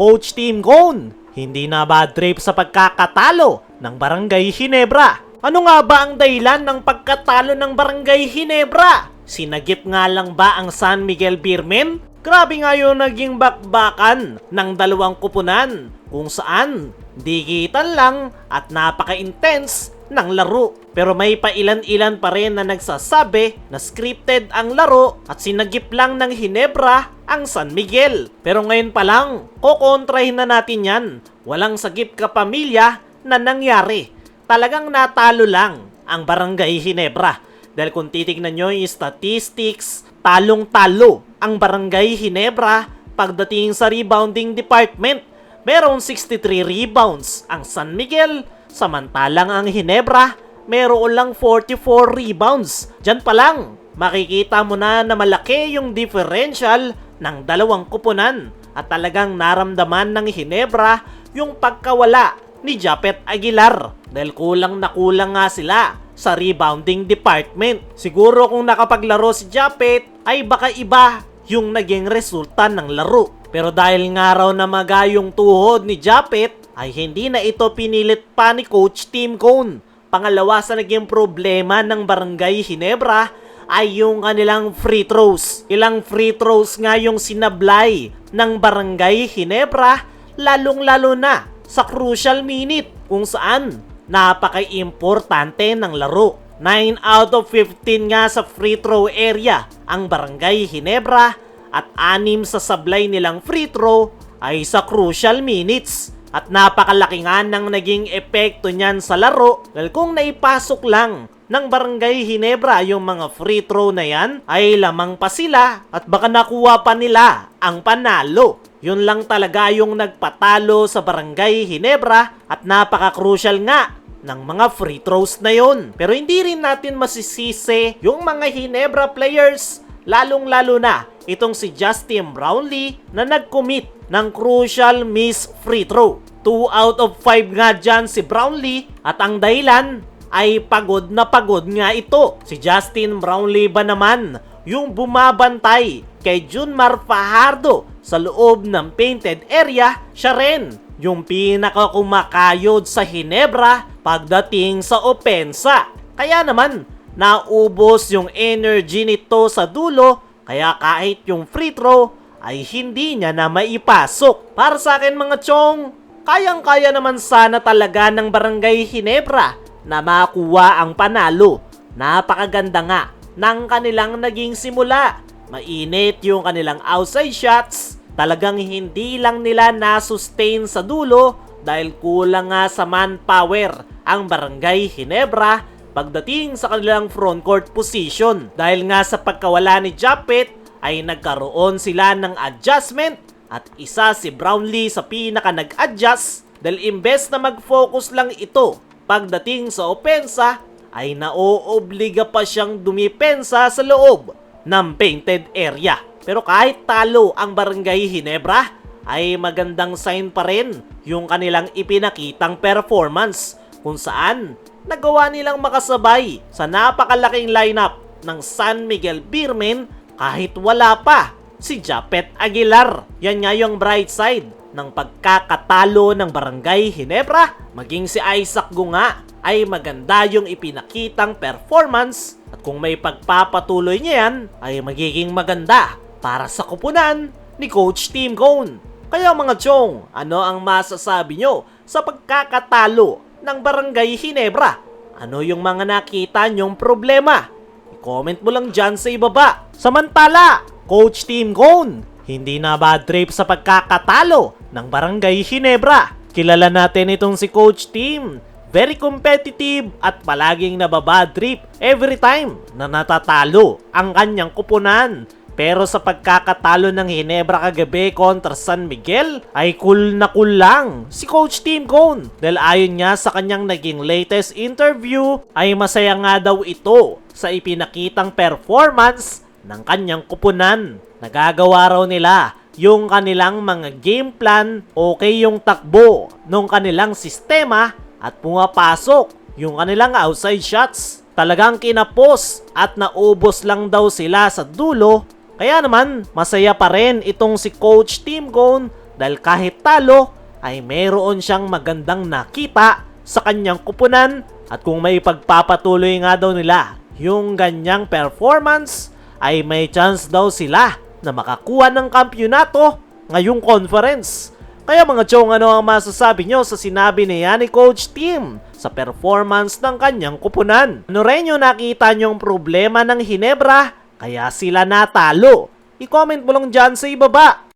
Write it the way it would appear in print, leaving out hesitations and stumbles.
Coach Team Cone, hindi na ba trip sa pagkakatalo ng Barangay Ginebra? Ano nga ba ang dahilan ng pagkatalo ng Barangay Ginebra? Sinagip nga lang ba ang San Miguel Beermen? Grabe nga yung naging bakbakan ng dalawang kupunan kung saan digitan lang at napaka-intense ng laro. Pero may pailan-ilan pa rin na nagsasabi na scripted ang laro at sinagip lang ng Ginebra ang San Miguel. Pero ngayon pa lang, kukontrahin na natin yan. Walang sagip kapamilya na nangyari. Talagang natalo lang ang Barangay Ginebra. Dahil kung titignan nyo yung statistics, talong-talo ang Barangay Ginebra pagdating sa rebounding department. Merong 63 rebounds ang San Miguel, samantalang ang Ginebra meron lang 44 rebounds. Diyan pa lang, makikita mo na malaki yung differential ng dalawang kupunan at talagang naramdaman ng Ginebra yung pagkawala ni Japet Aguilar dahil kulang na kulang nga sila sa rebounding department. Siguro kung nakapaglaro si Japet ay baka iba yung naging resulta ng laro. Pero dahil nga raw na magayong tuhod ni Japet ay hindi na ito pinilit pa ni Coach Team Cone. Pangalawa sa naging problema ng Barangay Ginebra ay yung kanilang free throws. Ilang free throws nga yung sinablay ng Barangay Ginebra, lalong-lalo na sa crucial minute kung saan napaka-importante ng laro. 9 out of 15 nga sa free throw area ang Barangay Ginebra at 6 sa sablay nilang free throw ay sa crucial minutes. At napakalaki nga ng naging epekto niyan sa laro dahil kung naipasok lang ng Barangay Ginebra yung mga free throw na yan ay lamang pa sila at baka nakuha pa nila ang panalo. Yun lang talaga yung nagpatalo sa Barangay Ginebra at napaka-crucial nga ng mga free throws na yun. Pero hindi rin natin masisisi yung mga Ginebra players, lalong-lalo na itong si Justin Brownlee na nag-commit ng crucial miss free throw. 2 out of 5 nga dyan si Brownlee at ang dahilan ay pagod na pagod nga ito. Si Justin Brownlee ba naman yung bumabantay kay Junmar Fajardo sa loob ng painted area, siya rin yung pinakakumakayod sa Ginebra pagdating sa opensa. Kaya naman naubos yung energy nito sa dulo kaya kahit yung free throw ay hindi niya na maipasok. Para sa akin mga chong, kayang-kaya naman sana talaga ng Barangay Ginebra na makuha ang panalo. Napakaganda nga ng kanilang naging simula. Mainit yung kanilang outside shots. Talagang hindi lang nila na-sustain sa dulo dahil kulang nga sa manpower ang Barangay Ginebra pagdating sa kanilang frontcourt position. Dahil nga sa pagkawala ni Japet ay nagkaroon sila ng adjustment at isa si Brownlee sa pinaka nag-adjust dahil imbes na mag-focus lang ito pagdating sa opensa ay naoobliga pa siyang dumipensa sa loob ng painted area. Pero kahit talo ang Barangay Ginebra ay magandang sign pa rin yung kanilang ipinakitang performance kung saan nagawa nilang makasabay sa napakalaking lineup ng San Miguel Beermen kahit wala pa si Japet Aguilar. Yan nga yung bright side ng pagkakatalo ng Barangay Ginebra. Maging si Isaac Gunga ay maganda yung ipinakitang performance at kung may pagpapatuloy niya yan ay magiging maganda para sa kupunan ni Coach Team Cone. Kaya mga chong, ano ang masasabi nyo sa pagkakatalo ng Barangay Ginebra? Ano yung mga nakita nyong problema? I-comment mo lang dyan sa ibaba. Samantala, Coach Team Cone, hindi na bad trip sa pagkakatalo ng Barangay Ginebra. Kilala natin itong si Coach Team. Very competitive at palaging nababad trip every time na natatalo ang kanyang kupunan. Pero sa pagkakatalo ng Ginebra kagabi kontra San Miguel ay cool na cool lang si Coach Team Cone. Dahil ayon niya sa kanyang naging latest interview ay masaya nga daw ito sa ipinakitang performance ng kanyang kupunan. Nagagawa raw nila yung kanilang mga game plan, okay yung takbo ng kanilang sistema at pumapasok yung kanilang outside shots. Talagang kinapos at naubos lang daw sila sa dulo. Kaya naman, masaya pa rin itong si Coach Team Cone dahil kahit talo ay mayroon siyang magandang nakita sa kanyang kupunan at kung may pagpapatuloy nga daw nila yung ganyang performance ay may chance daw sila na makakuha ng kampyonato ngayong conference. Kaya mga chong, ano ang masasabi nyo sa sinabi ni ni Coach Tim sa performance ng kanyang kupunan? Ano rin yung nakita nyong problema ng Hinebra kaya sila natalo? I-comment mo lang dyan sa ibaba.